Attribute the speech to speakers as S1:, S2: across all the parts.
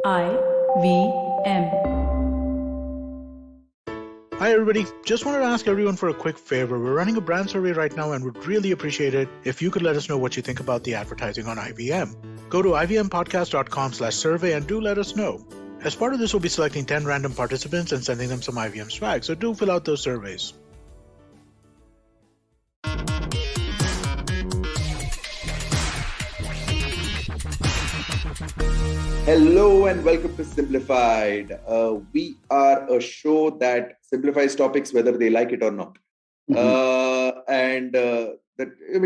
S1: IVM.
S2: Hi everybody, just wanted to ask everyone for a quick favor. We're running a brand survey right now and would really appreciate it if you could let us know what you think about the advertising on IVM. Go to ivmpodcast.com/survey and do let us know. As part of this, we'll be selecting 10 random participants and sending them some IVM swag, so do fill out those surveys.
S3: Hello and welcome to Simplified. We are a show that simplifies topics whether they like it or not.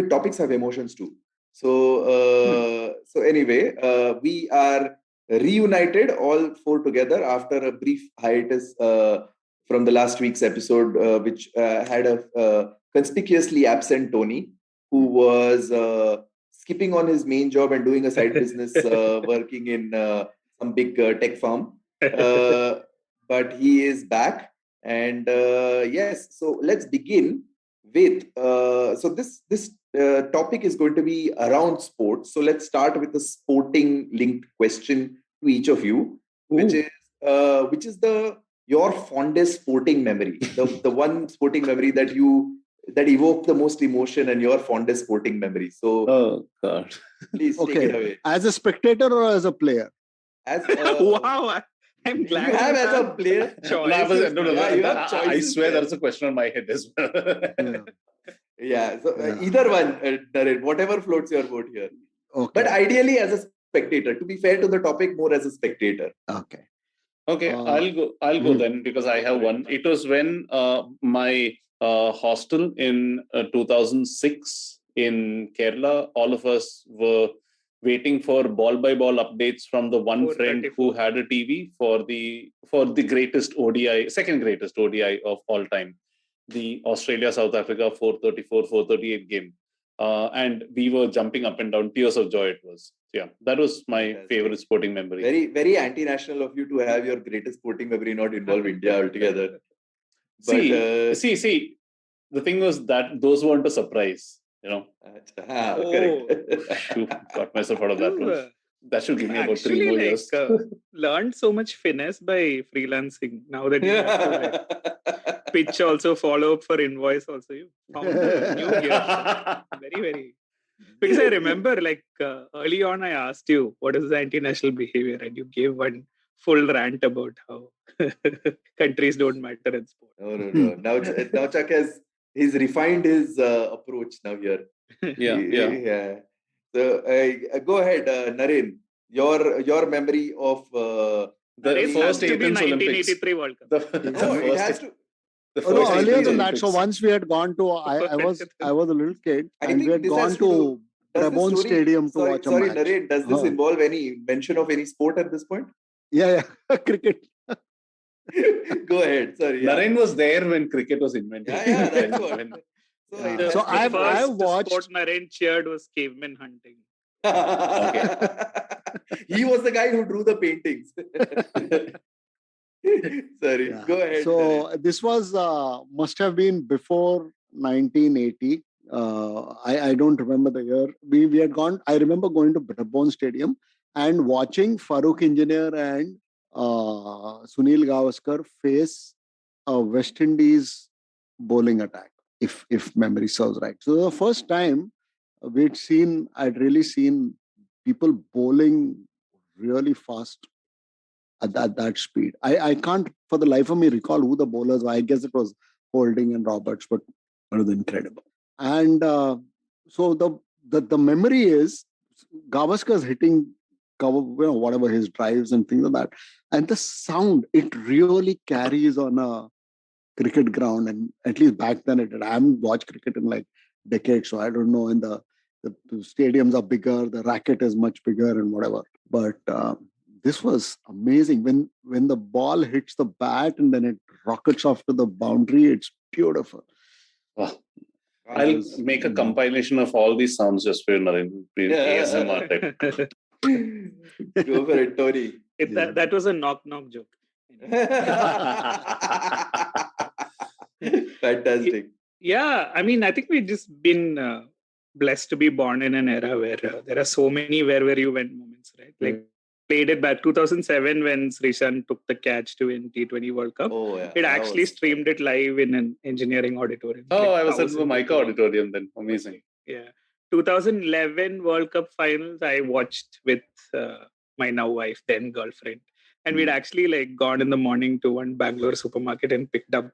S3: Topics have emotions too. So anyway, we are reunited all four together after a brief hiatus from the last week's episode, which had a conspicuously absent Tony, who was skipping on his main job and doing a side business working in some big tech firm. But he is back. And yes, so let's begin with, this topic is going to be around sports. So let's start with a sporting linked question to each of you, which is your fondest sporting memory, the one sporting memory that evoked the most emotion and your fondest sporting memory. So,
S4: oh God,
S3: please take it away.
S5: As a spectator or as a player?
S4: Wow, I'm glad
S3: you have as a player.
S4: I swear that's a question on my head as well.
S3: Yeah, so either one, Naren, whatever floats your boat here.
S5: Okay.
S3: But ideally as a spectator. To be fair to the topic, more as a spectator.
S5: Okay.
S4: I'll go then because I have one. It was when my hostel in 2006 in Kerala, all of us were waiting for ball by ball updates from the one friend who had a TV for the greatest ODI, second greatest ODI of all time, the Australia-South Africa 438 game. And we were jumping up and down, tears of joy it was. Yeah, that was my favorite sporting memory.
S3: Very, very anti-national of you to have your greatest sporting memory not involve India altogether.
S4: But, see, the thing was that those weren't a surprise, you know.
S3: Correct.
S4: Got myself out of that one. That should give me about 3 more years.
S6: Learned so much finesse by freelancing. Now that you have to pitch also, follow up for invoice also. You found a new gear. Very, very. Because I remember early on I asked you, what is the anti-national behavior? And you gave one full rant about how countries don't matter in sport.
S3: No. Now Chuck he's refined his approach now here. Yeah. So go ahead, Naren. Your memory of
S4: the first Athens
S6: 1983 World Cup.
S3: It has to.
S5: Earlier than that. So once we had gone to, I was a little kid, and we had gone to Brabant Stadium to watch a match.
S3: Sorry, Naren, does this involve any mention of any sport at this point?
S5: Yeah, cricket.
S3: Go ahead. Sorry.
S4: Naren was there when cricket was invented.
S3: Yeah, that's what.
S6: So I watched. The sport Naren cheered was caveman hunting.
S3: He was the guy who drew the paintings. Sorry, go ahead.
S5: So Naren. This was must have been before 1980. I don't remember the year. We had gone. I remember going to Brabant Stadium and watching Farooq Engineer and Sunil Gavaskar face a West Indies bowling attack, if memory serves right. So the first time I'd really seen people bowling really fast at that speed. I can't for the life of me recall who the bowlers were. I guess it was Holding and Roberts, but it was incredible. And so the memory is Gavaskar's hitting cover, whatever his drives and things like that. And the sound, it really carries on a cricket ground. And at least back then it did. I haven't watched cricket in decades, so I don't know. And the stadiums are bigger, the racket is much bigger and whatever. But this was amazing. When the ball hits the bat and then it rockets off to the boundary, it's beautiful.
S4: Wow. I'll make a compilation of all these sounds just for you, Naren. ASMR type.
S3: Go for it, Tony.
S6: That was a knock-knock joke.
S3: Fantastic.
S6: Yeah, I mean, I think we've just been blessed to be born in an era where there are so many where you went moments, right? played it back 2007 when Srishan took the catch to win T20 World Cup.
S3: Oh yeah.
S6: It
S3: that
S6: actually
S3: was-
S6: streamed it live in an engineering auditorium.
S4: Oh,
S6: Like
S4: I was at the
S6: thousands of
S4: Mica
S6: people.
S4: Auditorium then. Amazing.
S6: Yeah. 2011 World Cup finals, I watched with my now wife, then girlfriend. And we'd actually like gone in the morning to one Bangalore supermarket and picked up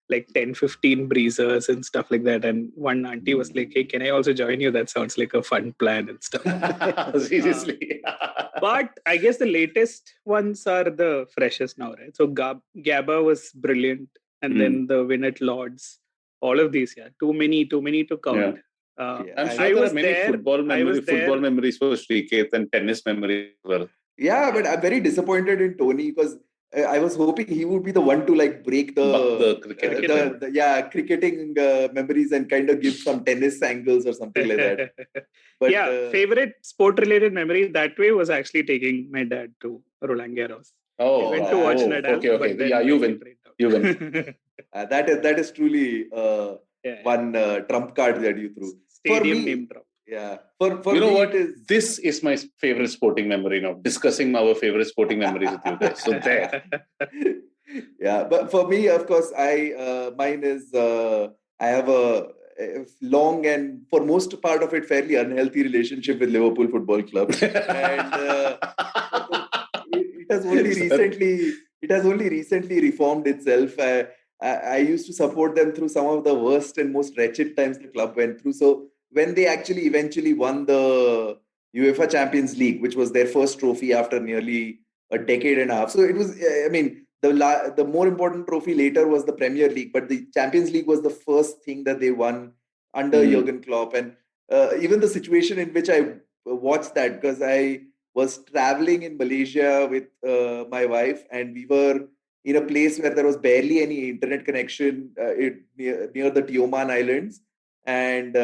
S6: like 10, 15 breezers and stuff like that. And one auntie was like, hey, can I also join you? That sounds like a fun plan and stuff.
S4: Seriously.
S6: But I guess the latest ones are the freshest now, right? So Gabba was brilliant. And then the Win at Lords, all of these, yeah. Too many to count.
S3: Yeah,
S4: I'm
S3: I
S4: sure there
S6: was
S4: are many
S6: there.
S4: football memories for Shriketh and tennis memories as well.
S3: Yeah, but I'm very disappointed in Tony because I was hoping he would be the one to like break
S4: The cricket.
S3: cricketing memories and kind of give some tennis angles or something like that. But
S6: favorite sport-related memory that way was actually taking my dad to Roland Garros.
S4: Oh,
S6: We went
S3: wow.
S6: to watch
S3: Oh,
S6: Nadal.
S4: okay.
S6: but then
S4: Yeah, you
S6: my
S4: win.
S6: favorite-
S4: You win.
S3: that is truly one trump card that you threw.
S6: Stadium
S3: me-
S6: name drop.
S3: Yeah. For
S4: You know
S3: me,
S4: what?
S3: it is...
S4: This is my favorite sporting memory now. Discussing our favorite sporting memories with you guys. So there.
S3: Yeah, but for me, of course, mine is I have a long and for most part of it fairly unhealthy relationship with Liverpool Football Club, and it has only recently reformed itself. I used to support them through some of the worst and most wretched times the club went through. So when they actually eventually won the UEFA Champions League, which was their first trophy after nearly a decade and a half. So it was, I mean, the more important trophy later was the Premier League, but the Champions League was the first thing that they won under Jurgen Klopp. And even the situation in which I watched that, because I was traveling in Malaysia with my wife, and we were in a place where there was barely any internet connection near the Tioman Islands. And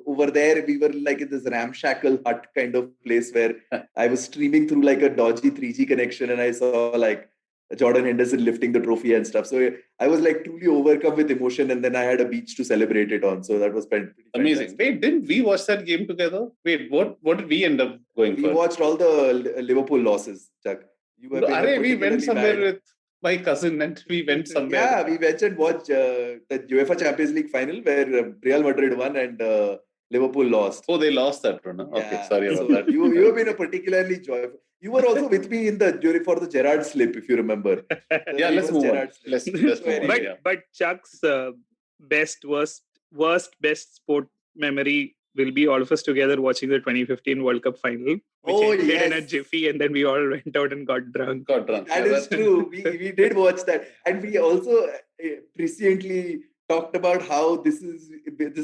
S3: over there, we were like in this ramshackle hut kind of place where I was streaming through like a dodgy 3G connection, and I saw like Jordan Henderson lifting the trophy and stuff. So I was like truly overcome with emotion, and then I had a beach to celebrate it on. So that was pretty
S4: amazing. Wait, didn't we watch that game together? Wait, what did we end up going for?
S3: We watched all the Liverpool losses, Chuck.
S4: We went somewhere with my cousin and we went somewhere.
S3: Yeah, we went and watched the UEFA Champions League final where Real Madrid won and Liverpool lost.
S4: Oh, they lost that one. Huh?
S3: Yeah.
S4: Okay, sorry about that.
S3: You have been a particularly joyful. You were also with me in the jury for the Gerrard slip, if you remember.
S4: Yeah, let's move on. Let's move on.
S6: But Chuck's best sport memory will be all of us together watching the 2015 World Cup final, which ended in a jiffy, and then we all went out and got drunk.
S3: That is true. We did watch that, and we also presciently talked about how this is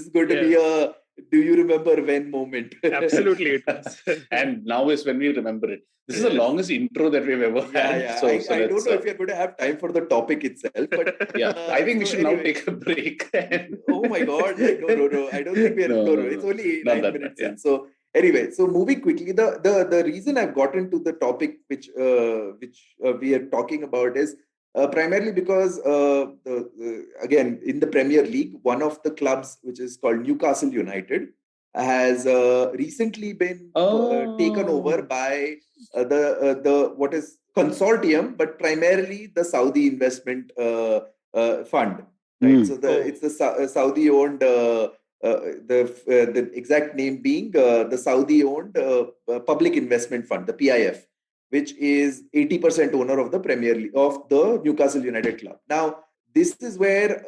S3: going to be a "Do you remember when" moment.
S6: Absolutely, it was.
S4: And now is when we remember it. This is the longest intro that we've ever had.
S3: Yeah. So I don't know if you're going to have time for the topic itself, but
S4: I think we should now take a break.
S3: Oh my God! No. I don't think we're no. It's only 9 minutes in. So anyway, so moving quickly, the reason I've gotten to the topic which we are talking about is primarily because again in the Premier League, one of the clubs which is called Newcastle United has recently been taken over by the what is consortium, but primarily the Saudi investment fund. Right? So it's the Saudi-owned. The exact name being the Saudi-owned Public Investment Fund, the PIF, which is 80% owner of the Premier League of the Newcastle United club. Now, this is where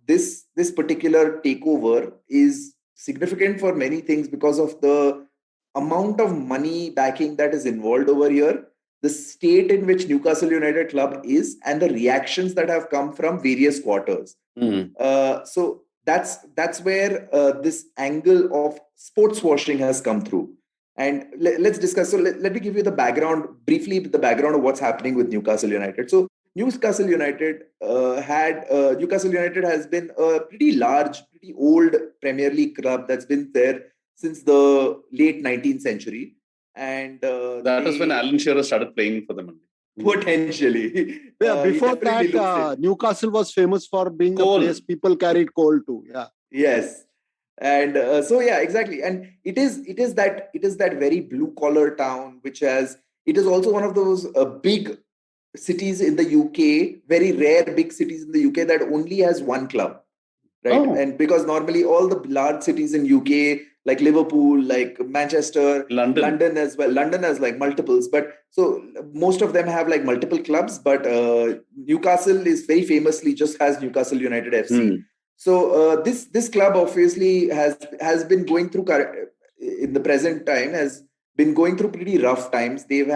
S3: this particular takeover is significant for many things because of the amount of money backing that is involved over here, the state in which Newcastle United club is, and the reactions that have come from various quarters. So that's where this angle of sports washing has come through. And let's discuss. So let me give you the background of what's happening with Newcastle United. So Newcastle United has been a pretty large, pretty old Premier League club that's been there since the late 19th century. And
S4: that was when Alan Shearer started playing for them.
S3: Potentially.
S5: Yeah, before that, Newcastle was famous for being a place people carried coal to. Yeah.
S3: Yes. And so yeah, exactly. And it is that very blue collar town, which has, it is also one of those big cities in the UK, very rare big cities in the UK that only has one club, right?
S4: Oh.
S3: And because normally all the large cities in UK, like Liverpool, like Manchester, London as well, London has like multiples, but so most of them have like multiple clubs, but Newcastle is very famously just has Newcastle United FC. So this club obviously has been going through, in the present time, has been going through pretty rough times. They've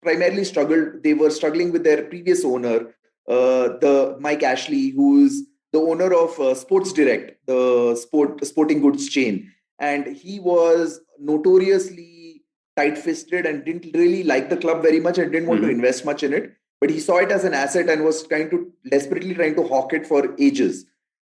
S3: primarily struggled. They were struggling with their previous owner, the Mike Ashley, who's the owner of Sports Direct, the sporting goods chain, and he was notoriously tight-fisted and didn't really like the club very much and didn't want to invest much in it. But he saw it as an asset and was desperately trying to hawk it for ages.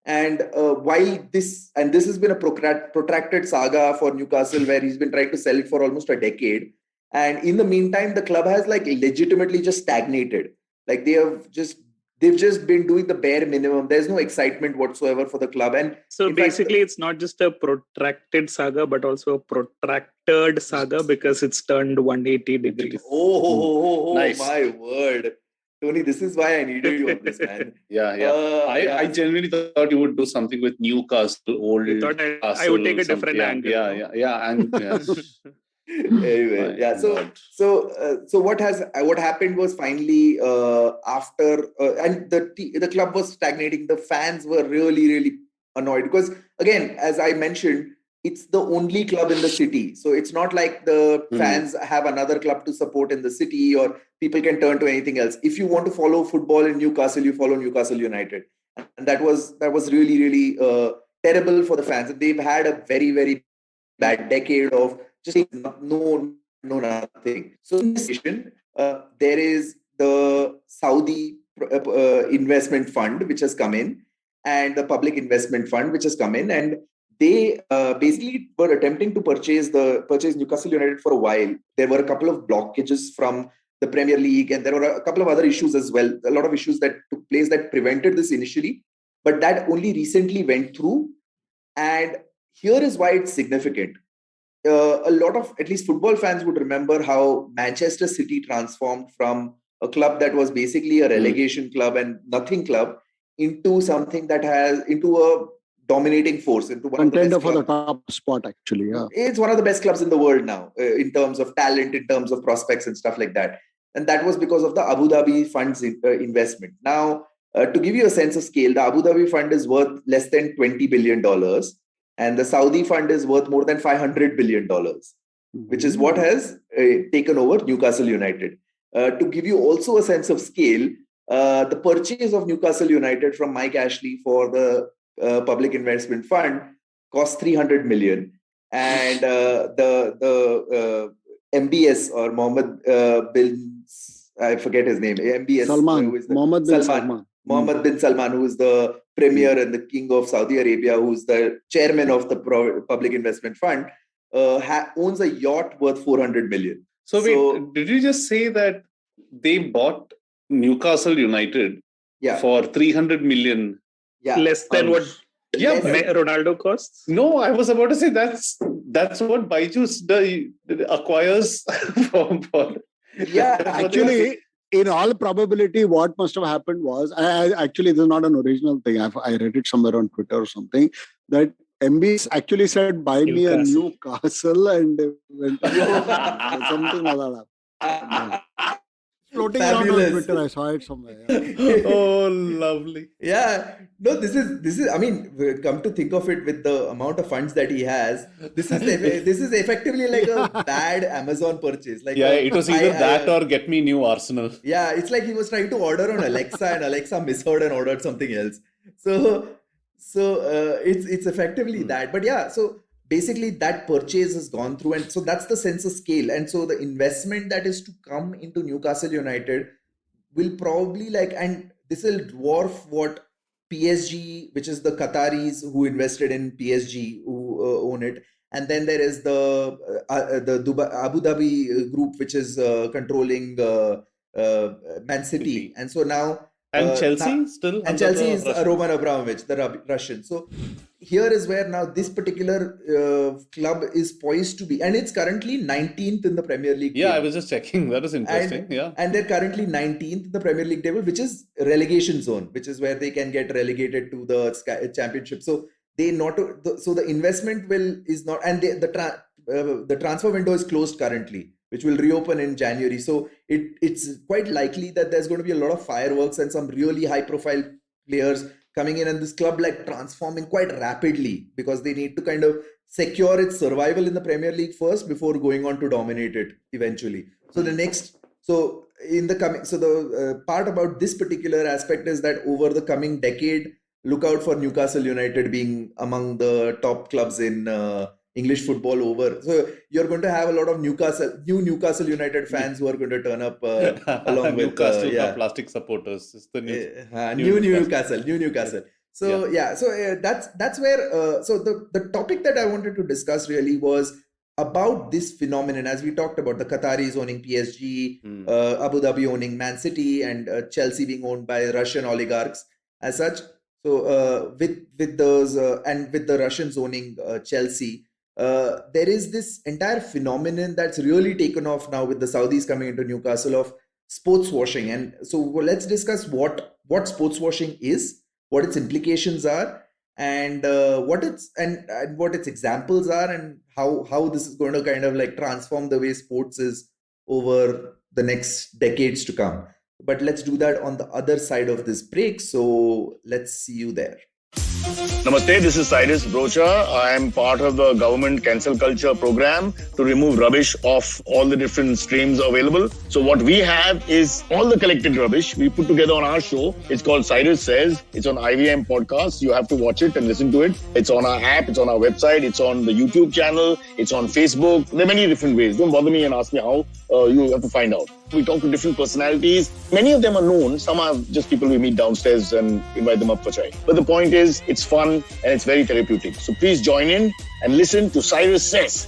S3: And while this has been a protracted saga for Newcastle, where he's been trying to sell it for almost a decade. And in the meantime, the club has like legitimately just stagnated. Like they've just been doing the bare minimum. There's no excitement whatsoever for the club. And
S6: so basically, it's not just a protracted saga, but also a protracted saga because it's turned 180 degrees.
S3: Nice. My word. Tony, this is why I needed you on this, man.
S4: I genuinely thought you would do something with Newcastle, old.
S6: You thought I would take a different angle.
S3: Anyway, yeah. So what happened was finally after and the club was stagnating. The fans were really annoyed because, again, as I mentioned, it's the only club in the city. So it's not like the fans have another club to support in the city, or people can turn to anything else. If you want to follow football in Newcastle, you follow Newcastle United, and that was really terrible for the fans. And they've had a very bad decade of just no nothing. So in this situation, there is the Saudi investment fund which has come in, and the public investment fund which has come in, and they basically were attempting to purchase Newcastle United for a while. There were a couple of blockages from the Premier League, and there were a couple of other issues as well. A lot of issues that took place that prevented this initially, but that only recently went through. And here is why it's significant. A lot of, at least football fans, would remember how Manchester City transformed from a club that was basically a relegation club and nothing club into something that into a dominating force, into one
S5: contender
S3: of the best
S5: for the top spot, actually. Yeah,
S3: it's one of the best clubs in the world now, in terms of talent, in terms of prospects and stuff like that. And that was because of the Abu Dhabi fund's investment. Now, to give you a sense of scale, the Abu Dhabi fund is worth less than $20 billion. And the Saudi fund is worth more than $500 billion, which is what has taken over Newcastle United. To give you also a sense of scale, the purchase of Newcastle United from Mike Ashley for the public investment fund cost $300 million. And the MBS, or Mohammed bin, I forget his name, MBS. Mohammed bin Salman, who is the premier and the king of Saudi Arabia, who's the chairman of the public investment fund, owns a yacht worth $400 million.
S4: So wait, did you just say that they bought Newcastle United for $300 million?
S3: Yeah.
S6: Less than what Ronaldo costs?
S4: No, I was about to say that's what Byju's acquires for.
S5: Yeah, actually, in all probability, what must have happened was, actually, this is not an original thing. I read it somewhere on Twitter or something, that MBS actually said, buy me a Newcastle, and went something like that. Floating around on Twitter, I saw it somewhere.
S4: Yeah. Oh, lovely.
S3: Yeah. No, this is. I mean, come to think of it, with the amount of funds that he has, this is effectively like a bad Amazon purchase. Like,
S4: it was either that or get me new Arsenal.
S3: Yeah, it's like he was trying to order on Alexa, and Alexa misheard and ordered something else. So it's effectively that. But yeah, so basically that purchase has gone through, and so that's the sense of scale. And so the investment that is to come into Newcastle United will probably and this will dwarf what PSG, which is the Qataris who invested in PSG, who own it, and then there is the Abu Dhabi group, which is controlling Man City. And so now
S4: And Chelsea still
S3: and
S4: under
S3: Chelsea
S4: the
S3: is
S4: Russians?
S3: Roman Abramovich, the Russian. So here is where now this particular club is poised to be, and it's currently 19th in the Premier League
S4: Yeah, I
S3: table.
S4: was just checking. That is interesting. Yeah.
S3: And they're currently 19th in the Premier League table, which is relegation zone, which is where they can get relegated to the championship. So they not so the investment is not, and the transfer window is closed currently, which will reopen in January. So it's quite likely that there's going to be a lot of fireworks and some really high profile players coming in, and this club like transforming quite rapidly because they need to kind of secure its survival in the Premier League first before going on to dominate it eventually. So the part about this particular aspect is that over the coming decade, look out for Newcastle United being among the top clubs in English football over. So you're going to have a lot of new Newcastle United fans who are going to turn up along with
S4: Newcastle plastic supporters. It's the
S3: new Newcastle. So that's where so the topic that I wanted to discuss really was about this phenomenon, as we talked about the Qataris owning PSG, Abu Dhabi owning Man City, and Chelsea being owned by Russian oligarchs as such. So with those and with the Russians owning Chelsea, there is this entire phenomenon that's really taken off now with the Saudis coming into Newcastle of sports washing. And so let's discuss what sports washing is, what its implications are, and what its examples are, and how this is going to kind of like transform the way sports is over the next decades to come. But let's do that on the other side of this break. So let's see you there.
S1: Namaste, this is Cyrus Brocha. I am part of the government cancel culture program to remove rubbish off all the different streams available. So what we have is all the collected rubbish we put together on our show. It's called Cyrus Says. It's on IVM Podcast. You have to watch it and listen to it. It's on our app. It's on our website. It's on the YouTube channel. It's on Facebook. There are many different ways. Don't bother me and ask me how. You have to find out. We talk to different personalities. Many of them are known. Some are just people we meet downstairs and invite them up for chai. But the point is, it's fun and it's very therapeutic. So please join in and listen to Cyrus Says.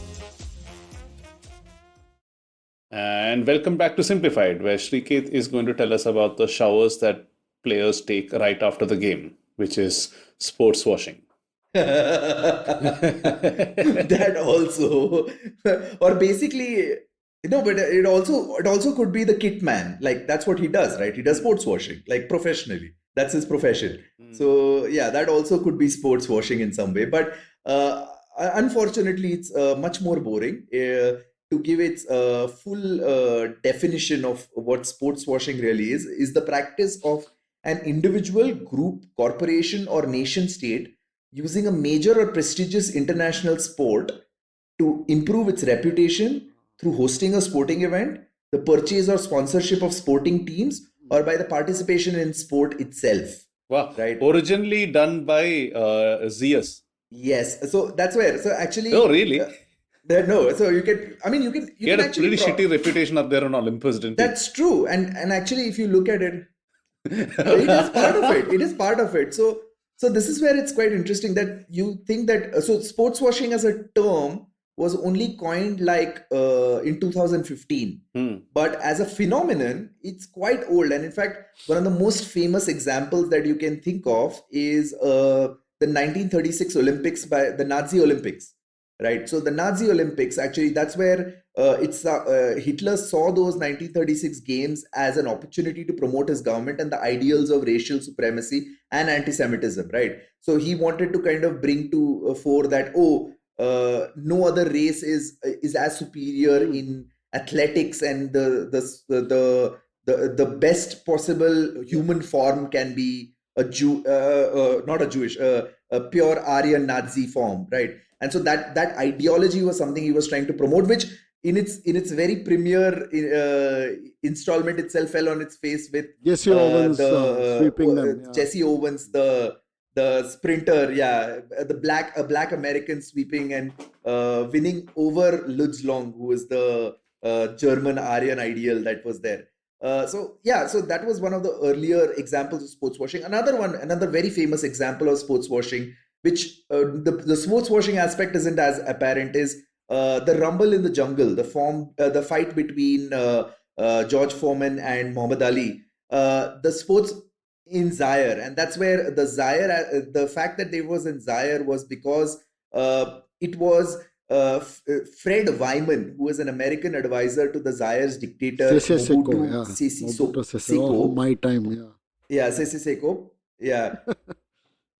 S4: And welcome back to Simplified, where Shriketh is going to tell us about the showers that players take right after the game, which is sports washing.
S3: That also, or basically, but it also could be the kit man. Like that's what he does, right? He does sports washing, like professionally. That's his profession. So yeah, that also could be sports washing in some way. But unfortunately, it's much more boring. To give its full definition of what sports washing really is the practice of an individual, group, corporation, or nation state using a major or prestigious international sport to improve its reputation through hosting a sporting event, the purchase or sponsorship of sporting teams, or by the participation in sport itself.
S4: Wow.
S3: Right.
S4: Originally done by Zeus.
S3: Yes. So that's where. So actually.
S4: Oh, really?
S3: No. So you can. I mean, you can.
S4: He had a pretty shitty reputation up there on Olympus, didn't he?
S3: That's true. And actually, if you look at it, it is part of it. It is part of it. So this is where it's quite interesting that you think that so sports washing as a term was only coined like in 2015. But as a phenomenon, it's quite old. And in fact, one of the most famous examples that you can think of is the 1936 Olympics, by the Nazi Olympics, right? So the Nazi Olympics, actually, that's where Hitler saw those 1936 games as an opportunity to promote his government and the ideals of racial supremacy and anti-Semitism, right? So he wanted to kind of bring to fore that, no other race is as superior in athletics, and the best possible human form can be a Jew, not a Jewish, a pure Aryan Nazi form, right? And so that ideology was something he was trying to promote, which in its very premier installment itself fell on its face with
S5: Jesse Owens sweeping them.
S3: Yeah. Jesse Owens, the sprinter, a black American sweeping and winning over Lutz Long, who was the German Aryan ideal that was there. So that was one of the earlier examples of sports washing. Another very famous example of sports washing, which the sports washing aspect isn't as apparent, is the Rumble in the Jungle, the fight between George Foreman and Muhammad Ali. The sports in Zaire, and that's where the Zaire, the fact that they was in Zaire was because it was Fred Wyman, who was an American advisor to the Zaire's dictator
S5: Sese Seko,
S3: Mobutu
S5: yeah.
S3: Sese
S5: Mobutu Sese. Oh,
S3: Seko.
S5: my time, yeah.
S3: Yeah, Sese Seko. Yeah,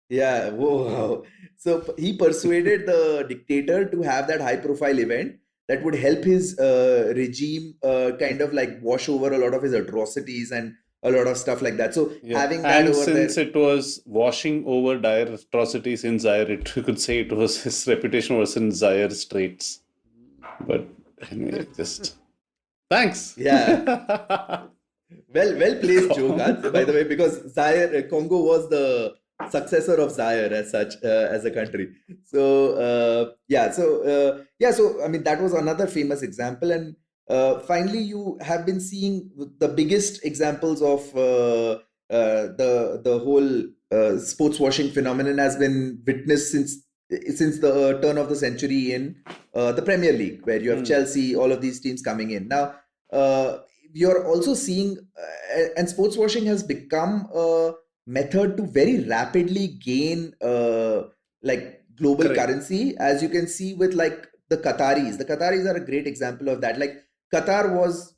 S3: yeah. Whoa. So he persuaded the dictator to have that high-profile event that would help his regime kind of like wash over a lot of his atrocities and a lot of stuff like that. So
S4: Yeah.
S3: having that
S4: And
S3: over
S4: since
S3: there,
S4: it was washing over dire atrocities in Zaire, you could say it was his reputation was in Zaire Straits. But anyway, just thanks.
S3: yeah. Well placed, Joe Gans, by the way, because Zaire, Congo was the successor of Zaire as such, as a country. So so I mean that was another famous example, and finally you have been seeing the biggest examples of the whole sports washing phenomenon has been witnessed since the turn of the century in the Premier League, where you have Chelsea, all of these teams coming in now. You're also seeing, and sports washing has become a method to very rapidly gain like global
S4: Correct.
S3: currency, as you can see with like the Qataris. The Qataris are a great example of that. Like Qatar was,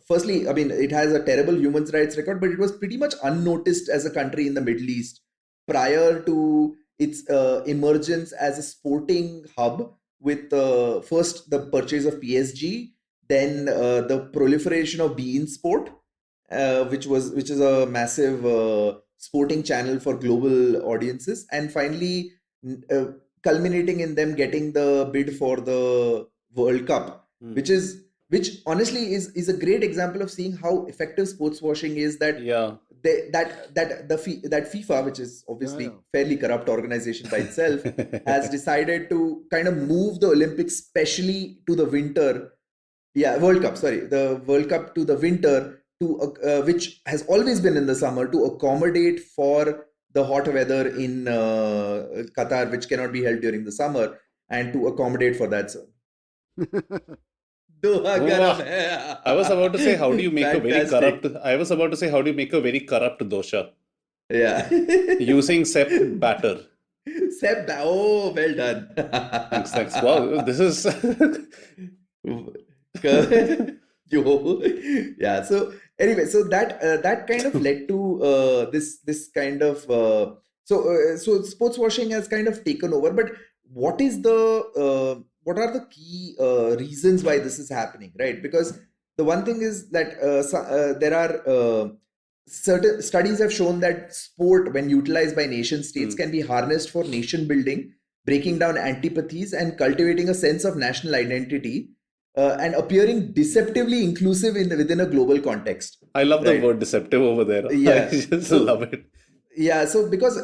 S3: firstly, I mean, it has a terrible human rights record, but it was pretty much unnoticed as a country in the Middle East prior to its emergence as a sporting hub with first the purchase of PSG, then the proliferation of beIN Sport, which is a massive sporting channel for global audiences, and finally culminating in them getting the bid for the World Cup, which honestly is a great example of seeing how effective sports washing is. That
S4: Yeah.
S3: that FIFA, which is obviously
S5: Yeah.
S3: fairly corrupt organization by itself, has decided to kind of move the Olympics, especially to the winter. Yeah, World Cup. Sorry, the World Cup to the winter, to which has always been in the summer, to accommodate for the hot weather in Qatar, which cannot be held during the summer, and to accommodate for that. So, Doha garam hai.
S4: I was about to say, how do you make a very
S3: Fantastic.
S4: corrupt? I was about to say, how do you make a very corrupt dosha
S3: Yeah.
S4: using Sepp batter?
S3: Oh, well done.
S4: Thanks. Wow, this is.
S3: Yo. Yeah. So anyway, so that kind of led to this kind of so sports washing has kind of taken over. But what are the key reasons why this is happening, right? Because the one thing is that there are certain studies have shown that sport, when utilized by nation states, can be harnessed for nation building, breaking down antipathies, and cultivating a sense of national identity, and appearing deceptively inclusive within a global context.
S4: I love the
S3: Right.
S4: word deceptive over there.
S3: Yeah.
S4: I just
S3: So-
S4: love it.
S3: Yeah, so because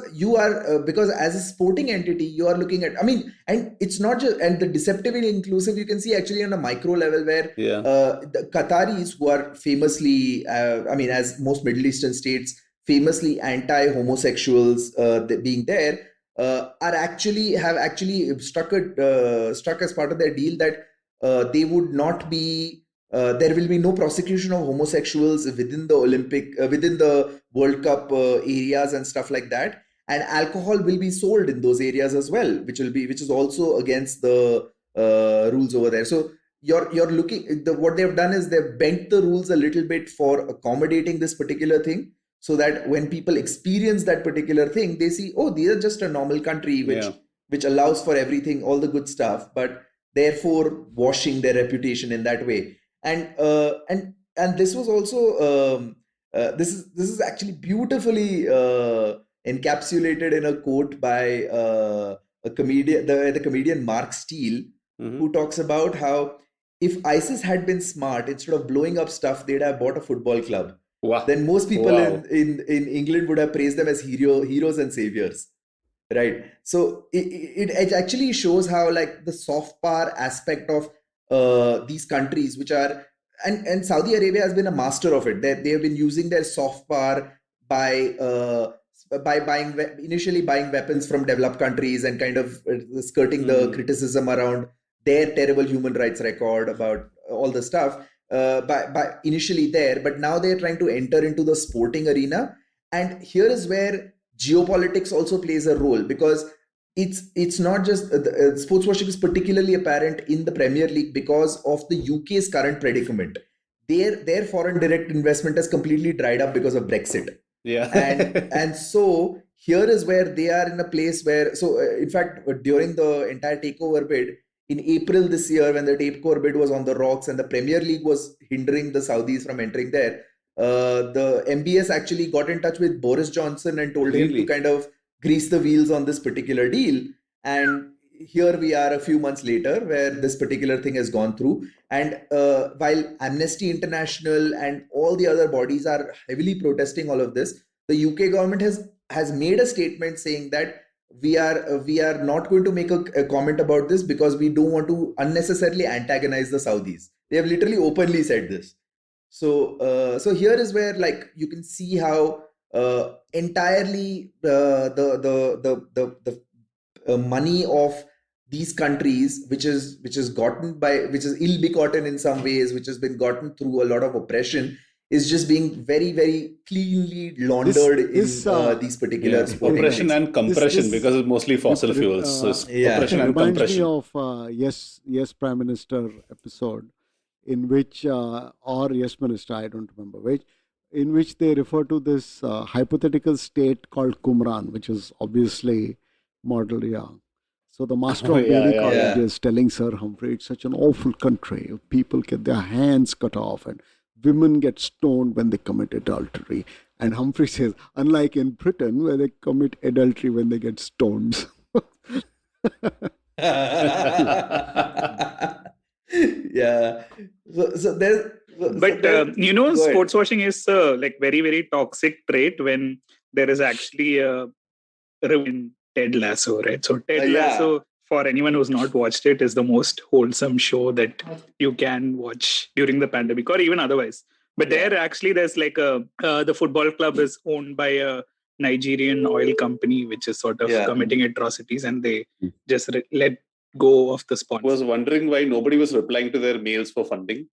S3: because as a sporting entity, you are looking at, I mean, and it's not just, and the deceptive and inclusive, you can see actually on a micro level where
S4: Yeah.
S3: the Qataris, who are famously, I mean, as most Middle Eastern states, famously anti-homosexuals being there, have actually struck as part of their deal that they would not be. There will be no prosecution of homosexuals within the World Cup areas and stuff like that, and alcohol will be sold in those areas as well, which is also against the rules over there. So you're looking, what they've done is they've bent the rules a little bit for accommodating this particular thing, so that when people experience that particular thing, they see, oh, these are just a normal country which allows for everything, all the good stuff, but therefore washing their reputation in that way. And this was also this is actually beautifully encapsulated in a quote by a comedian, the comedian Mark Steele, who talks about how if ISIS had been smart, instead of blowing up stuff, they'd have bought a football club.
S4: Wow.
S3: Then most people
S4: Wow.
S3: in England would have praised them as heroes and saviors. Right. So it actually shows how, like, the soft power aspect of these countries, which are, and Saudi Arabia has been a master of it. They have been using their soft power by initially buying weapons from developed countries and kind of skirting the criticism around their terrible human rights record about all the stuff by initially there. But now they're trying to enter into the sporting arena. And here is where geopolitics also plays a role, because it's not just sports washing is particularly apparent in the Premier League because of the UK's current predicament. Their foreign direct investment has completely dried up because of Brexit.
S4: Yeah.
S3: And so here is where they are in a place where, in fact, during the entire takeover bid in April this year, when the takeover bid was on the rocks and the Premier League was hindering the Saudis from entering there, the MBS actually got in touch with Boris Johnson and told him to
S4: Really?
S3: kind of grease the wheels on this particular deal. And here we are a few months later where this particular thing has gone through. And while Amnesty International and all the other bodies are heavily protesting all of this, the UK government has made a statement saying that we are not going to make a comment about this because we don't want to unnecessarily antagonize the Saudis. They have literally openly said this. So here is where, like, you can see how entirely the money of these countries, which is ill-begotten in some ways, which has been gotten through a lot of oppression, is just being very, very cleanly laundered in these particular sporting
S4: oppression
S3: leagues.
S4: and compression, because it's mostly fossil fuels. So it's oppression and
S5: reminds
S4: compression.
S5: me of Yes Prime Minister episode, in which or Yes Minister, I don't remember which, in which they refer to this hypothetical state called Qumran, which is obviously model. So the master of Bailey College is telling Sir Humphrey, it's such an awful country. People get their hands cut off and women get stoned when they commit adultery. And Humphrey says, unlike in Britain, where they commit adultery when they get stoned.
S3: Yeah. So there's...
S6: But sports washing is like very, very toxic trait when there is actually a in Ted Lasso, right? So Ted Lasso, for anyone who's not watched it, is the most wholesome show that you can watch during the pandemic or even otherwise. But there actually there's like the football club is owned by a Nigerian oil company which is sort of committing atrocities, and they just let go of the sponsor.
S4: I was wondering why nobody was replying to their mails for funding.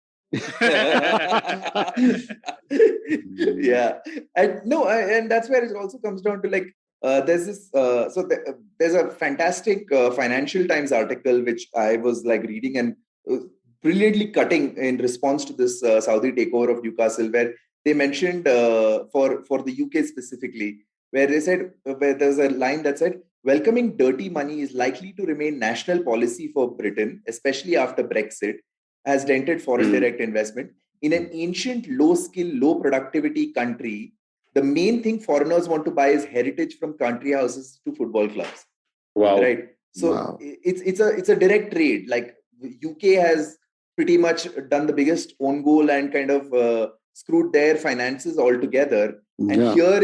S3: Yeah. And that's where it also comes down to, like, there's this there's a fantastic Financial Times article which I was like reading and brilliantly cutting in response to this Saudi takeover of Newcastle, where they mentioned for the UK specifically, where they said, where there's a line that said, welcoming dirty money is likely to remain national policy for Britain, especially after Brexit, has dented foreign direct investment. In an ancient, low-skill, low-productivity country, the main thing foreigners want to buy is heritage, from country houses to football clubs.
S4: Wow.
S3: Right? So it's a direct trade. Like, UK has pretty much done the biggest own goal and kind of screwed their finances altogether. And here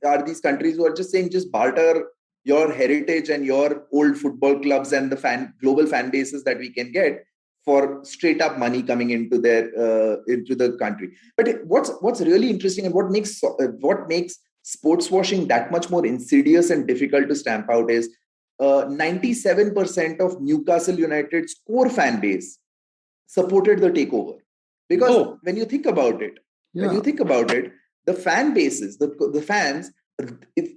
S3: are these countries who are just saying, just barter your heritage and your old football clubs and the global fan bases that we can get for straight up money coming into the country. But what's really interesting, and what makes sports washing that much more insidious and difficult to stamp out, is 97% of Newcastle United's core fan base supported the takeover. Because when you think about it, the fan bases, the fans,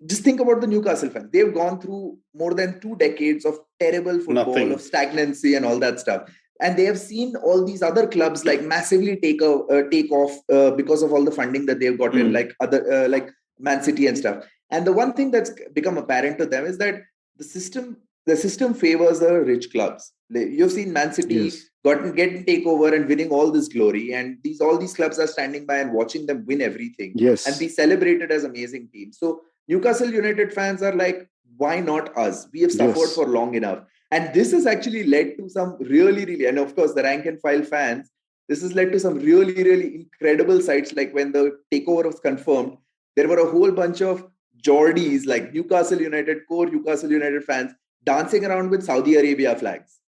S3: just think about the Newcastle fans. They've gone through more than 2 decades of terrible football, of stagnancy and all that stuff. And they have seen all these other clubs like massively take off because of all the funding that they've gotten, like other like Man City and stuff. And the one thing that's become apparent to them is that the system favors the rich clubs. You've seen Man City getting takeover and winning all this glory, and all these clubs are standing by and watching them win everything and be celebrated as amazing teams. So Newcastle United fans are like, why not us? We have suffered for long enough. And this has actually led to some really, really, and of course the rank and file fans, this has led to some really, really incredible sights. Like when the takeover was confirmed, there were a whole bunch of Geordies, like core Newcastle United fans, dancing around with Saudi Arabia flags.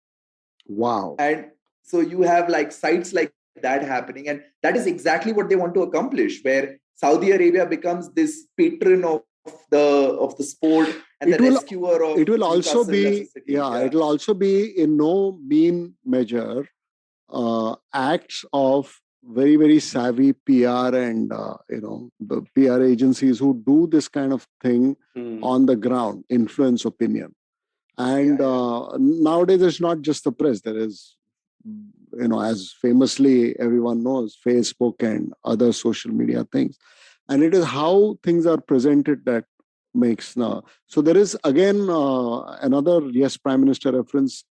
S5: Wow.
S3: And so you have like sites like that happening. And that is exactly what they want to accomplish, where Saudi Arabia becomes this patron of the sport and the rescuer of
S5: it will also be it will also be in no mean measure acts of very, very savvy PR and the PR agencies who do this kind of thing on the ground, influence opinion. And nowadays, it's not just the press. There is, as famously everyone knows, Facebook and other social media things. And it is how things are presented that makes now. So there is again another Prime Minister reference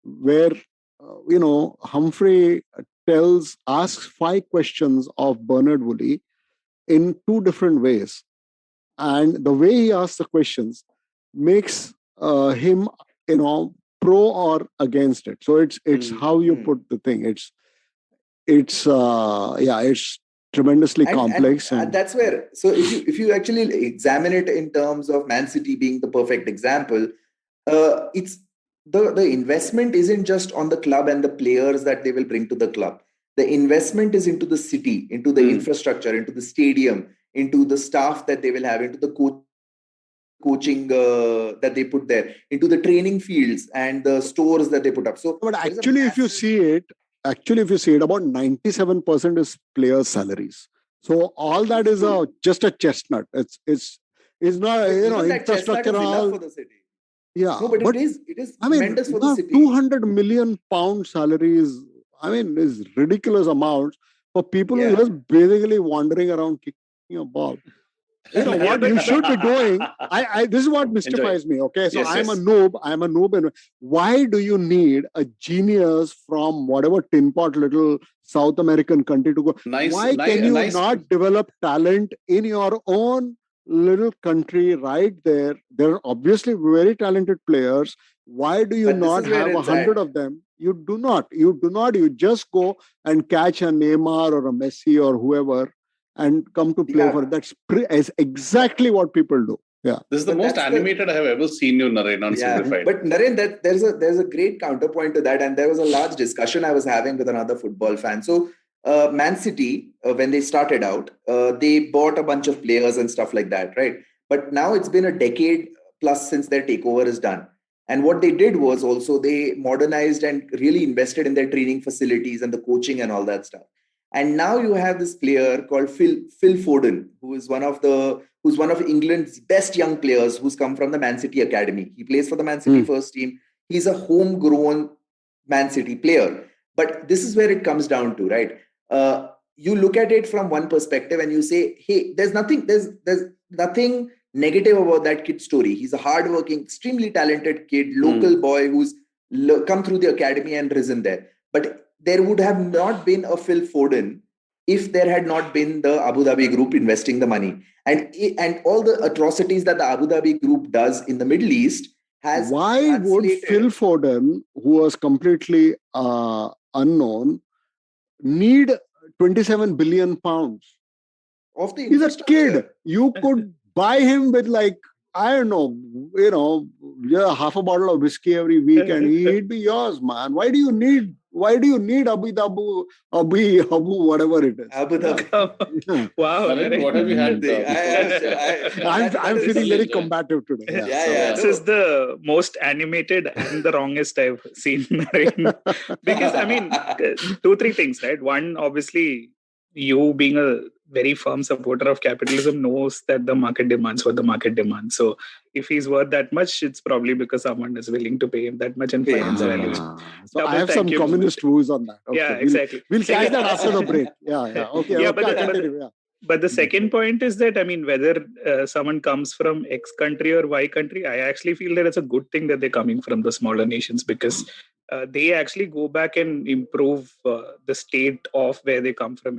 S5: where Humphrey asks 5 questions of Bernard Woolley in 2 different ways, and the way he asks the questions makes him pro or against it. So it's how you put the thing. It's tremendously complex,
S3: and that's where, so if you actually examine it in terms of Man City being the perfect example, it's the investment isn't just on the club and the players that they will bring to the club. The investment is into the city, into the infrastructure, into the stadium, into the staff that they will have, into the coaching that they put there, into the training fields and the stores that they put up. So,
S5: but actually, if you see it, about 97% is players' salaries. So all that is just a chestnut. It's not infrastructure all
S3: for the city.
S5: Yeah,
S3: no, but it is tremendous for the city.
S5: 200 million pound salaries. Is ridiculous amounts for people who are just basically wandering around kicking a ball. What you should be doing. This is what mystifies me. Okay, so I'm a noob. And why do you need a genius from whatever tin pot little South American country to go? Why can you not develop talent in your own little country right there? There are obviously very talented players. Why do you not have 100 of them? You do not. You just go and catch a Neymar or a Messi or whoever and come to play for it. That's exactly what people do. Yeah,
S4: this is the most animated I have ever seen you, Naren, on Simplified.
S3: But Naren, there's a great counterpoint to that, and there was a large discussion I was having with another football fan. So, Man City, when they started out, they bought a bunch of players and stuff like that, right? But now it's been a decade plus since their takeover is done. And what they did was also they modernized and really invested in their training facilities and the coaching and all that stuff. And now you have this player called Phil Foden, who's one of England's best young players, who's come from the Man City academy. He plays for the Man City first team. He's a homegrown Man City player. But this is where it comes down to, right? You look at it from one perspective and you say, hey, there's nothing negative about that kid's story. He's a hardworking, extremely talented kid, local boy who's come through the academy and risen there. But there would have not been a Phil Foden if there had not been the Abu Dhabi group investing the money. And all the atrocities that the Abu Dhabi group does in the Middle East has
S5: Why would Phil Foden, who was completely unknown, need 27 billion pounds? He's a kid. You could buy him with I don't know, half a bottle of whiskey every week and he'd be yours, man. Why do you need Abu Dhabi, whatever it is?
S3: Abu Dhabi.
S6: Wow.
S4: Naren, what have you had?
S5: I'm feeling very combative today.
S6: This is the most animated and the wrongest I've seen, Naren. Because, 2-3 things, right? One, obviously, you being a very firm supporter of capitalism knows that the market demands what the market demands. So if he's worth that much, it's probably because someone is willing to pay him that much and finance valuation.
S5: So I have some communist views on that. Okay.
S6: Yeah, exactly.
S5: We'll catch that after the break. Yeah. Okay.
S6: But the second point is that, whether someone comes from X country or Y country, I actually feel that it's a good thing that they're coming from the smaller nations because they actually go back and improve the state of where they come from.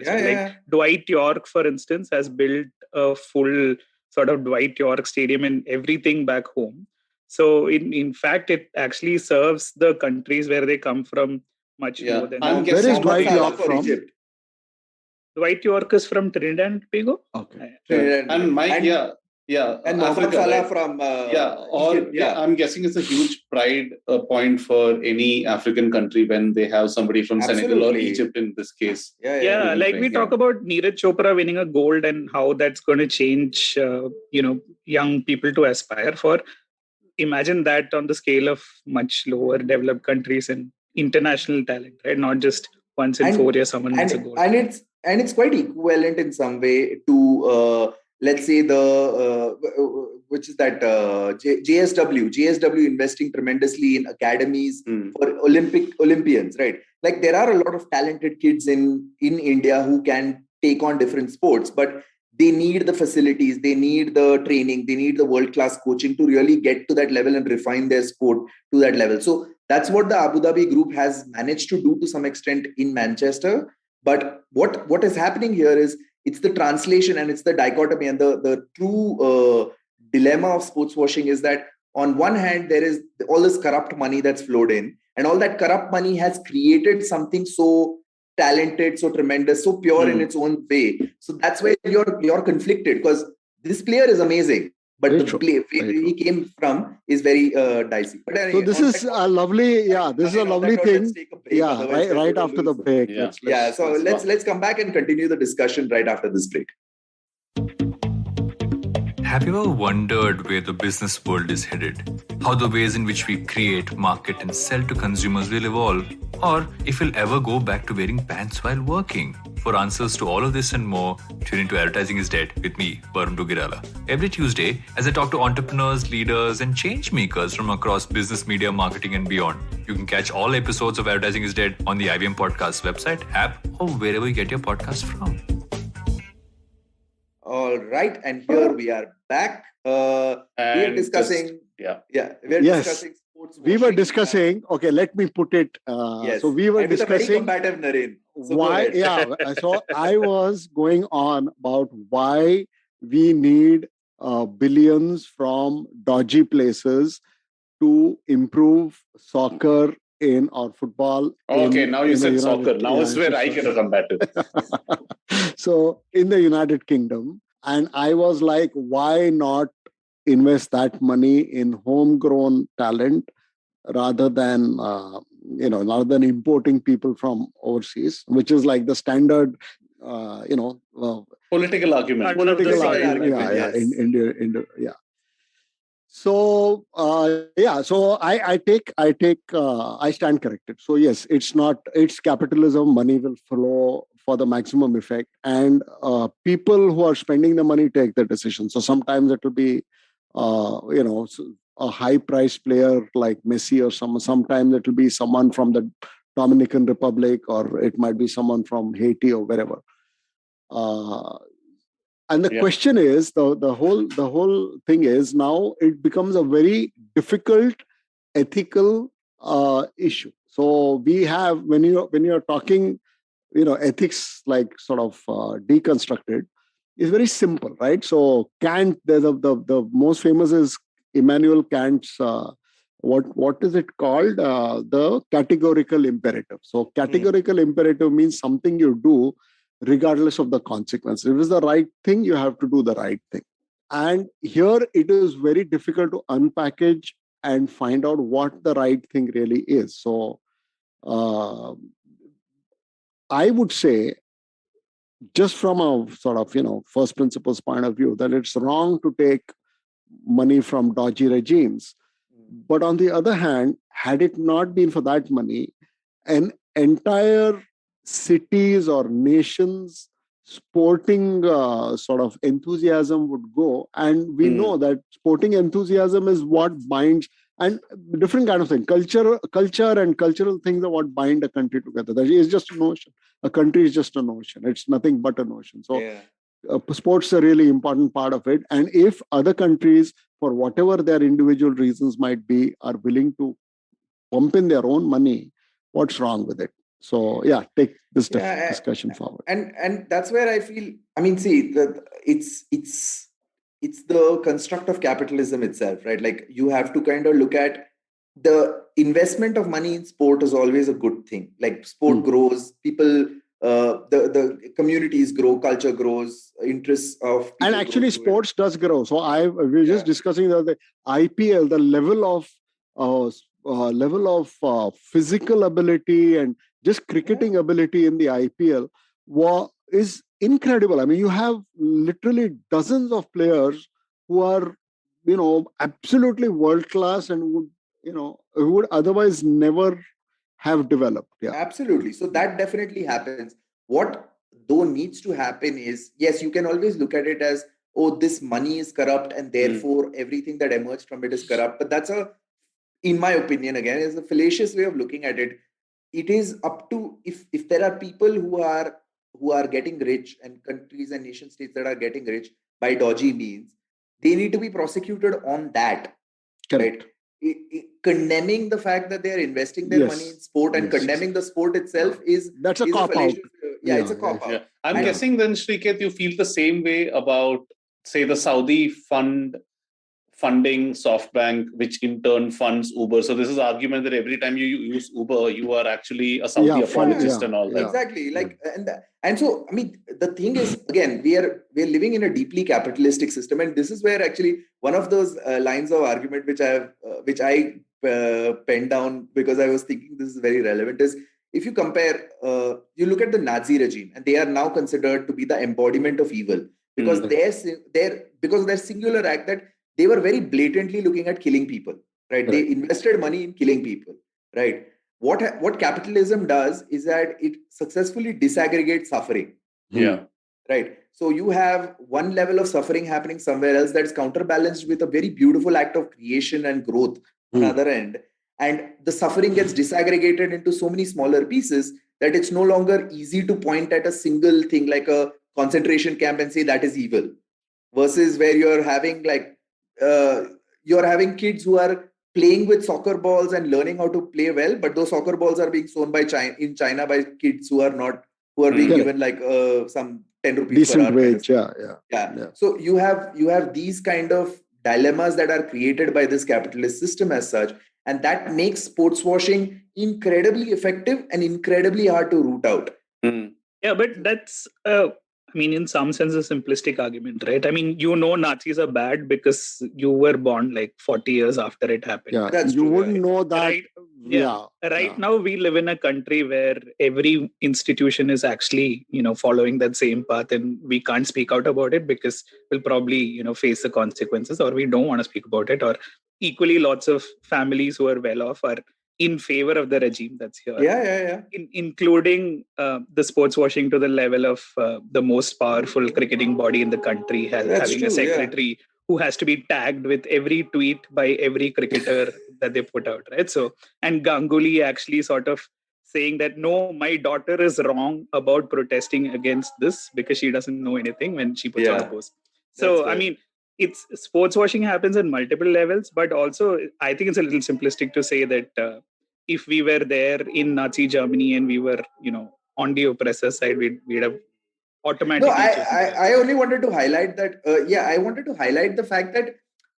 S6: Dwight York, for instance, has built a full sort of Dwight York stadium and everything back home. So in fact, it actually serves the countries where they come from much more than...
S5: Where is Dwight York from?
S3: Egypt.
S6: Dwight York is from Trinidad and Tobago.
S5: Okay.
S4: And Mike,
S3: and Mohamed Salah from
S4: Egypt, I'm guessing it's a huge pride point for any African country when they have somebody from Senegal or Egypt in this case.
S6: We talk about Neeraj Chopra winning a gold and how that's going to change, young people to aspire for. Imagine that on the scale of much lower developed countries and international talent, right? Not just once in 4 years someone wins a gold.
S3: And it's quite equivalent in some way to let's say which is that JSW investing tremendously in academies for Olympians, right? Like there are a lot of talented kids in India who can take on different sports, but they need the facilities, they need the training, they need the world-class coaching to really get to that level and refine their sport to that level. So that's what the Abu Dhabi group has managed to do to some extent in Manchester. But what is happening here is it's the translation and it's the dichotomy, and the true dilemma of sports washing is that on one hand there is all this corrupt money that's flowed in, and all that corrupt money has created something so talented, so tremendous, so pure in its own way. So that's where you're conflicted, because this player is amazing, but
S5: Very
S3: the
S5: true.
S3: play he came from is very dicey. But
S5: So this is a lovely, this is a lovely thing.
S3: Let's take a break,
S5: Yeah,
S3: otherwise
S5: right
S3: we'll
S5: after the
S3: lose.
S5: break.
S4: Yeah.
S3: So let's come back and continue the discussion right after this break.
S7: Have you ever wondered where the business world is headed? How the ways in which we create, market, and sell to consumers will evolve? Or if we'll ever go back to wearing pants while working? For answers to all of this and more, tune into Advertising is Dead with me, Varun Dugirala. Every Tuesday, as I talk to entrepreneurs, leaders, and change makers from across business, media, marketing, and beyond. You can catch all episodes of Advertising is Dead on the IBM Podcast website, app, or wherever you get your podcast from.
S3: All right, and here we are back. We are discussing. Discussing sports.
S5: We were discussing. Okay, let me put it.
S3: Yes.
S5: So we were
S3: and
S5: discussing
S3: with a very combative Naren. So
S5: why. Yeah. So I was going on about why we need billions from dodgy places to improve soccer or football.
S4: Okay, now you said soccer. Now is where I get a combative.
S5: So in the United Kingdom, and I was like, why not invest that money in homegrown talent rather than importing people from overseas, which is like the standard,
S4: Political argument.
S5: Political
S3: argument,
S5: yeah,
S3: yes.
S5: in India, yeah. So so I stand corrected. So yes, it's capitalism. Money will flow for the maximum effect, and people who are spending the money take the decision. So sometimes it will be a high price player like Messi or sometimes it will be someone from the Dominican Republic, or it might be someone from Haiti or wherever. And the question is, the whole thing is, now it becomes a very difficult ethical issue. So we have, when you're talking, ethics like sort of deconstructed, is very simple, right? So Kant, the most famous is Immanuel Kant's what is it called? The categorical imperative. So categorical imperative means something you do regardless of the consequence. If it is the right thing, you have to do the right thing. And here it is very difficult to unpackage and find out what the right thing really is. So I would say, just from a sort of, first principles point of view, that it's wrong to take money from dodgy regimes. But on the other hand, had it not been for that money, an entire cities or nations sporting sort of enthusiasm would go. And we know that sporting enthusiasm is what binds, and different kind of thing. Culture and cultural things are what bind a country together. That is just a notion. A country is just a notion. It's nothing but a notion. So sports is a really important part of it. And if other countries, for whatever their individual reasons might be, are willing to pump in their own money, what's wrong with it? So take this discussion forward.
S3: And that's where I feel, see, it's the construct of capitalism itself, right? Like you have to kind of look at the investment of money in sport is always a good thing. Like sport grows, people, the communities grow, culture grows, interests of people.
S5: And actually sports does grow. So we were just discussing the IPL, the level of physical ability and just cricketing ability in the IPL is incredible. You have literally dozens of players who are, absolutely world class and would otherwise never have developed. Yeah.
S3: Absolutely. So that definitely happens. What though needs to happen is, yes, you can always look at it as, oh, this money is corrupt and therefore everything that emerged from it is corrupt. But that's in my opinion, again, is a fallacious way of looking at it. It is up to, if there are people who are getting rich, and countries and nation states that are getting rich by dodgy means, they need to be prosecuted on that.
S5: Correct.
S3: Right? Condemning the fact that they are investing their money in sport and condemning the sport itself
S5: that's a
S3: is
S5: cop out.
S3: fallacious. It's a cop out.
S4: Yeah. I'm guessing then, Sriket, you feel the same way about, say, the Saudi funding SoftBank, which in turn funds Uber. So this is argument that every time you use Uber, you are actually a Saudi apologist and all that.
S3: Exactly. Like, and so, I mean, the thing is, again, we're living in a deeply capitalistic system, and this is where actually one of those lines of argument which I penned down because I was thinking this is very relevant is, if you compare, you look at the Nazi regime, and they are now considered to be the embodiment of evil because because of their singular act that they were very blatantly looking at killing people, right? They invested money in killing people, right? What capitalism does is that it successfully disaggregates suffering.
S4: Yeah.
S3: Right. So you have one level of suffering happening somewhere else that is counterbalanced with a very beautiful act of creation and growth on the other end. And the suffering gets disaggregated into so many smaller pieces that it's no longer easy to point at a single thing like a concentration camp and say that is evil, versus where you're having kids who are playing with soccer balls and learning how to play well, but those soccer balls are being sold by China by kids who are being given like some 10 rupees
S5: decent
S3: per hour
S5: wage.
S3: Yeah. So you have these kind of dilemmas that are created by this capitalist system as such, and that makes sports washing incredibly effective and incredibly hard to root out.
S6: Yeah, but that's I mean, in some sense, a simplistic argument, right? I mean, Nazis are bad because you were born like 40 years after it happened.
S5: Yeah, that's you wouldn't know that.
S6: Right? Right now, we live in a country where every institution is actually, following that same path, and we can't speak out about it because we'll probably, face the consequences, or we don't want to speak about it. Or equally, lots of families who are well off are in favor of the regime that's here.
S3: Yeah.
S6: Including the sports washing to the level of the most powerful cricketing body in the country having a secretary who has to be tagged with every tweet by every cricketer that they put out, right? So, and Ganguly actually sort of saying that, no, my daughter is wrong about protesting against this because she doesn't know anything when she puts out a post. So, I mean, it's sports washing happens on multiple levels, but also I think it's a little simplistic to say that if we were there in Nazi Germany and we were, on the oppressor side, we'd have automatically.
S3: No, I only wanted to highlight that. I wanted to highlight the fact that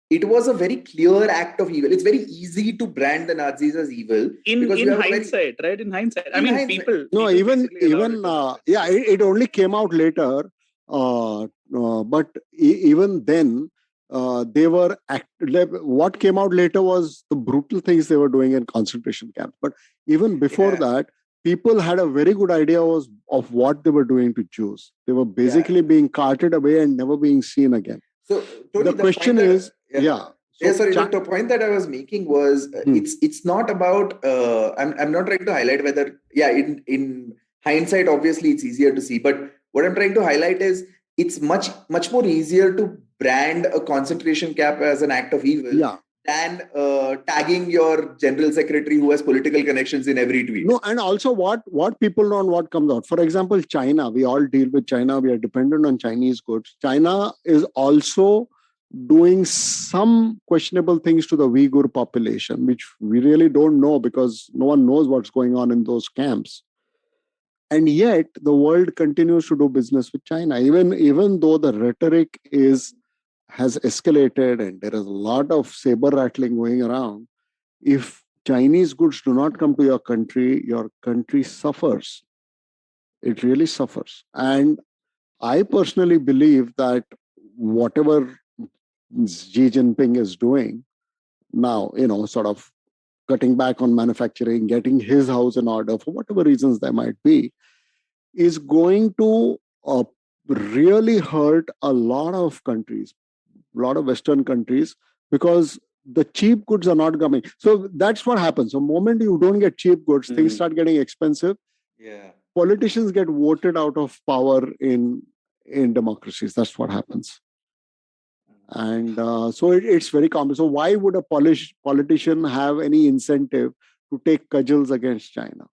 S3: it was a very clear act of evil. It's very easy to brand the Nazis as evil
S6: in hindsight, right? In hindsight, I mean, people.
S5: No, even it only came out later. But even then, they were what came out later was the brutal things they were doing in concentration camps. But even before that, people had a very good idea of what they were doing to Jews. They were basically being carted away and never being seen again.
S3: So Tony,
S5: the question is,
S3: the point that I was making was it's not about. I'm not trying to highlight whether in hindsight, obviously it's easier to see, but what I'm trying to highlight is it's much more easier to brand a concentration camp as an act of evil than tagging your general secretary who has political connections in every tweet.
S5: No, and also what people know and what comes out. For example, China, we all deal with China. We are dependent on Chinese goods. China is also doing some questionable things to the Uyghur population, which we really don't know because no one knows what's going on in those camps. And yet the world continues to do business with China, even though the rhetoric has escalated and there is a lot of saber rattling going around. If Chinese goods do not come to your country suffers. It really suffers. And I personally believe that whatever Xi Jinping is doing now, sort of cutting back on manufacturing, getting his house in order for whatever reasons there might be, is going to really hurt a lot of countries, a lot of Western countries, because the cheap goods are not coming. So that's what happens. The moment you don't get cheap goods, things start getting expensive.
S3: Yeah.
S5: Politicians get voted out of power in democracies. That's what happens. And so it's very common. So why would a politician have any incentive to take cudgels against China?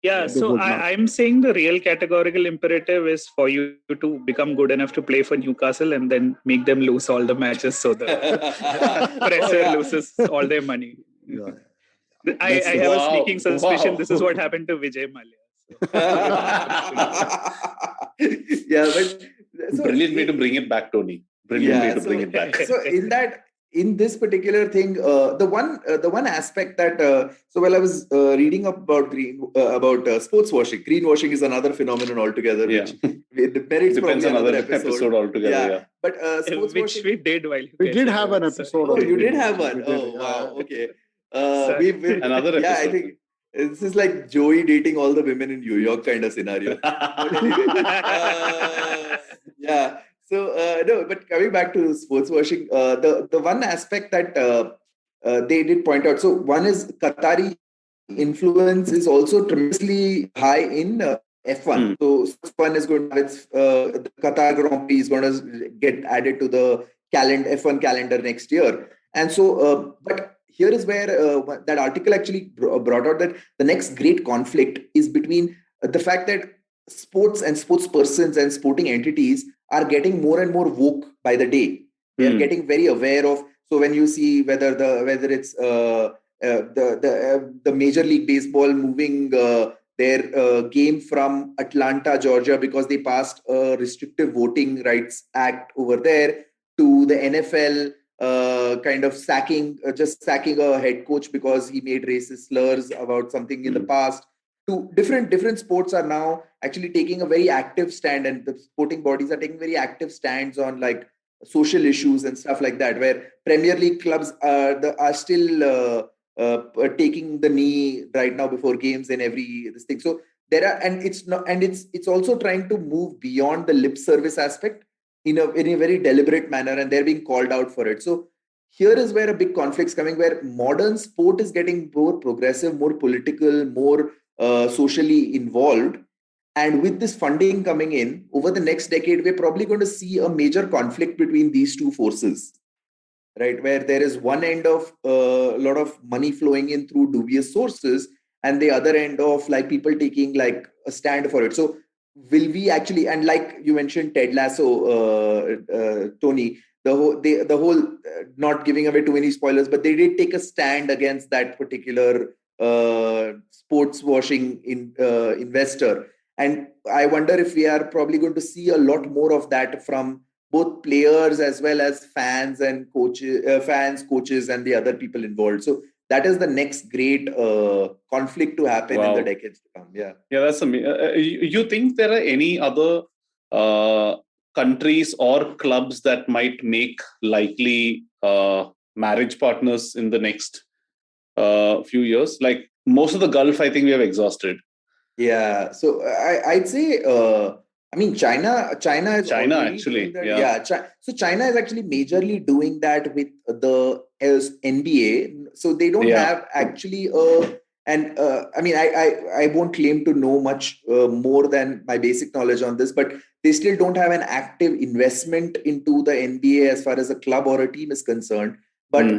S6: Yeah,
S5: They
S6: so
S5: would not.
S6: I'm saying the real categorical imperative is for you to become good enough to play for Newcastle and then make them lose all the matches so the pressure loses all their money.
S5: Yeah.
S6: I have a sneaking suspicion
S4: Wow.
S6: this is what happened to Vijay Mallya.
S3: Yeah, but so
S4: Brilliant way to bring it back, Tony. Brilliant way to bring it back.
S3: So in this particular thing, the one aspect that so while I was reading up about sports washing, greenwashing is another phenomenon altogether,
S4: Yeah.
S3: which it merits
S4: Depends
S3: probably
S4: on
S3: another
S4: another episode altogether. Yeah.
S3: But sports
S6: which
S3: washing,
S6: we did while you
S5: We
S6: guys
S5: did
S6: were
S5: have an
S6: away, so-
S5: episode.
S3: oh,
S5: on
S3: you did
S5: greenwashing.
S3: have one.
S5: We did,
S3: Oh,
S5: yeah.
S3: wow. Okay.
S6: Sorry.
S4: Another
S3: Yeah, I
S4: episode.
S3: think this is like Joey dating all the women in New York kind of scenario. But anyway, yeah. So no, but coming back to sports washing, the one aspect that they did point out. So one is Qatari influence is also tremendously high in F1. So F1 is going to have its the Qatar Grand Prix is going to get added to the F1 calendar next year. And so, but here is where that article actually brought out that the next great conflict is between the fact that sports and sports persons and sporting entities are getting more and more woke by the day. They are getting very aware of. So when you see whether it's the Major League Baseball moving their game from Atlanta, Georgia, because they passed a restrictive voting rights act over there, to the NFL kind of sacking a head coach because he made racist slurs about something in the past. To different sports are now actually taking a very active stand, and the sporting bodies are taking very active stands on like social issues and stuff like that, where Premier League clubs are still taking the knee right now before games and this thing. So there are, and it's also trying to move beyond the lip service aspect in a very deliberate manner, and they're being called out for it. So here is where a big conflict's coming, where modern sport is getting more progressive, more political, more socially involved. And with this funding coming in over the next decade, we're probably going to see a major conflict between these two forces, right? Where there is one end of a lot of money flowing in through dubious sources, and the other end of like people taking like a stand for it. So will we actually, and like you mentioned Ted Lasso, Tony, the whole not giving away too many spoilers, but they did take a stand against that particular sports washing investor. And I wonder if we are probably going to see a lot more of that from both players as well as fans and coaches, and the other people involved. So that is the next great conflict to happen in the decades to come. Yeah.
S4: Yeah, that's amazing. You think there are any other countries or clubs that might make likely marriage partners in the next few years? Like most of the Gulf, I think we have exhausted.
S3: Yeah. So I'd say, I mean, China is
S4: actually,
S3: so China is actually majorly doing that with the NBA. So they don't have actually I mean, I won't claim to know much more than my basic knowledge on this, but they still don't have an active investment into the NBA as far as a club or a team is concerned. But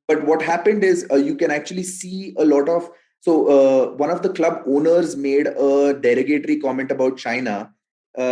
S3: but what happened is you can actually see a lot of. So one of the club owners made a derogatory comment about China in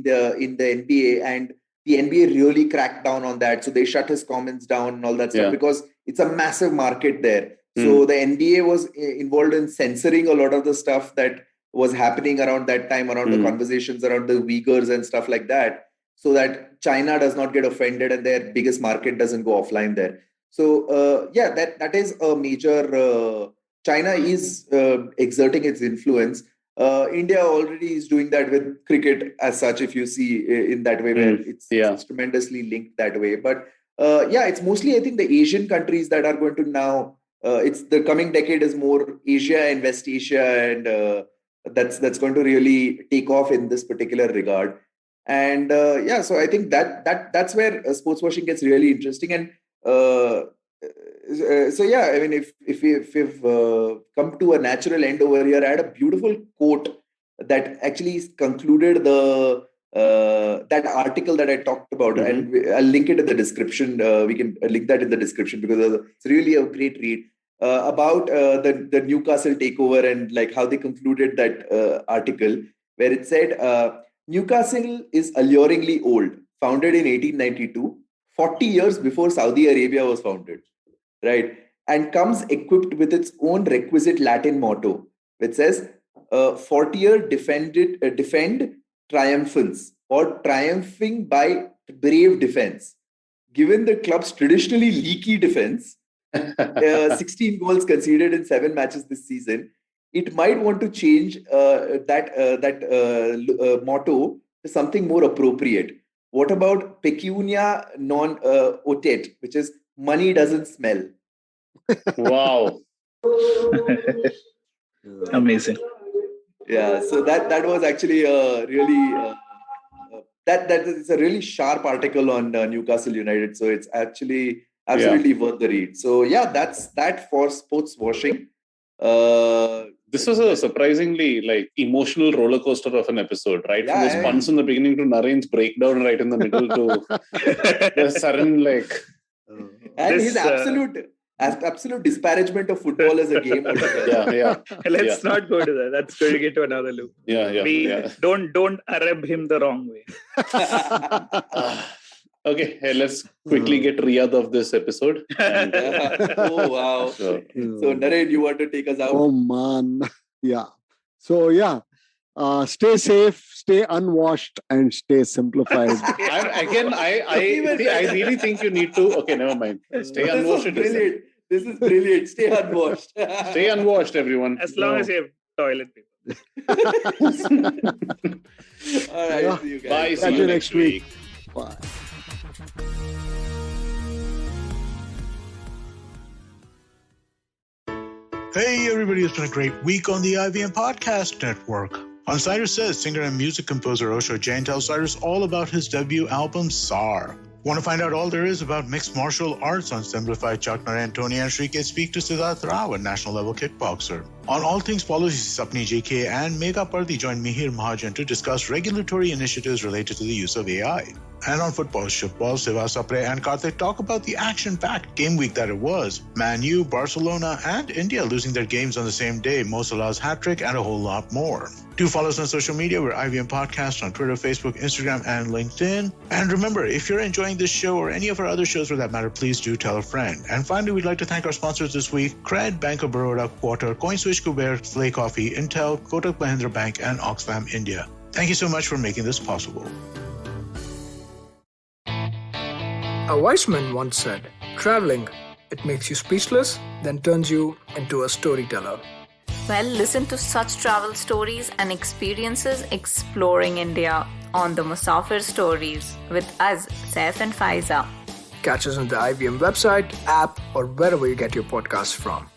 S3: the NBA, and the NBA really cracked down on that. So they shut his comments down and all that stuff because it's a massive market there. So the NBA was involved in censoring a lot of the stuff that was happening around that time, around the conversations around the Uyghurs and stuff like that, so that China does not get offended and their biggest market doesn't go offline there. So that is a major. China is exerting its influence. India already is doing that with cricket as such, if you see in that way, where it's tremendously linked that way. But it's mostly, I think, the Asian countries that are going to now, it's the coming decade is more Asia and West Asia, and that's going to really take off in this particular regard. And so I think that's where sports washing gets really interesting. And I mean, if we've come to a natural end over here, I had a beautiful quote that actually concluded that article that I talked about, and I'll link it in the description. We can link that in the description because it's really a great read about the Newcastle takeover and like how they concluded that article, where it said Newcastle is alluringly old, founded in 1892, 40 years before Saudi Arabia was founded, right? And comes equipped with its own requisite Latin motto, which says, 40-year defend triumphants, or triumphing by brave defense. Given the club's traditionally leaky defense, 16 goals conceded in 7 matches this season, it might want to change that motto to something more appropriate. What about pecunia non otet, which is money doesn't smell?
S4: Wow.
S6: Amazing.
S3: Yeah, so that was actually really that is a really sharp article on Newcastle United. So it's actually absolutely worth the read. So yeah, that's that for sports washing.
S4: This was a surprisingly like emotional roller coaster of an episode, right? From those puns in the beginning to Naren's breakdown right in the middle to the sudden like.
S3: And his absolute disparagement of football as a game.
S6: Let's not go to that. That's going to get to another loop. Don't Arab him the wrong way.
S4: Okay, let's quickly get Riyadh of this episode.
S3: Oh wow! So Naren, you want to take us out?
S5: Oh man, yeah. So yeah, stay safe, stay unwashed, and stay simplified.
S4: I really think you need to. Okay, never mind. Stay unwashed.
S3: This is brilliant. Stay unwashed.
S4: Stay unwashed, everyone.
S6: As long as you have toilet paper.
S3: All right. See you guys.
S4: Bye. See you next week.
S5: Bye.
S2: Hey everybody, it's been a great week on the IVM Podcast Network. On Cyrus Says, singer and music composer Osho Jain tells Cyrus all about his debut album, SAR. Want to find out all there is about mixed martial arts on Simplified? Chuck Naren, Tony and Shrike speak to Siddharth Rao, a national level kickboxer. On All Things Policy, Sapni JK and Megha Pardi join Mihir Mahajan to discuss regulatory initiatives related to the use of AI. And on Football Shipball, Siva Sapre and Karthik talk about the action-packed game week that it was. Man U, Barcelona, and India losing their games on the same day, Mo Salah's hat-trick, and a whole lot more. Do follow us on social media. We're IVM Podcast on Twitter, Facebook, Instagram, and LinkedIn. And remember, if you're enjoying this show or any of our other shows for that matter, please do tell a friend. And finally, we'd like to thank our sponsors this week, Cred, Bank of Baroda, Quarter, CoinSwitch, Kuber, Slay Coffee, Intel, Kotak Mahindra Bank, and Oxfam India. Thank you so much for making this possible.
S8: A wise man once said, traveling, it makes you speechless, then turns you into a storyteller.
S9: Well, listen to such travel stories and experiences exploring India on the Musafir Stories with us, Saif and Faiza.
S8: Catch us on the IVM website, app, or wherever you get your podcasts from.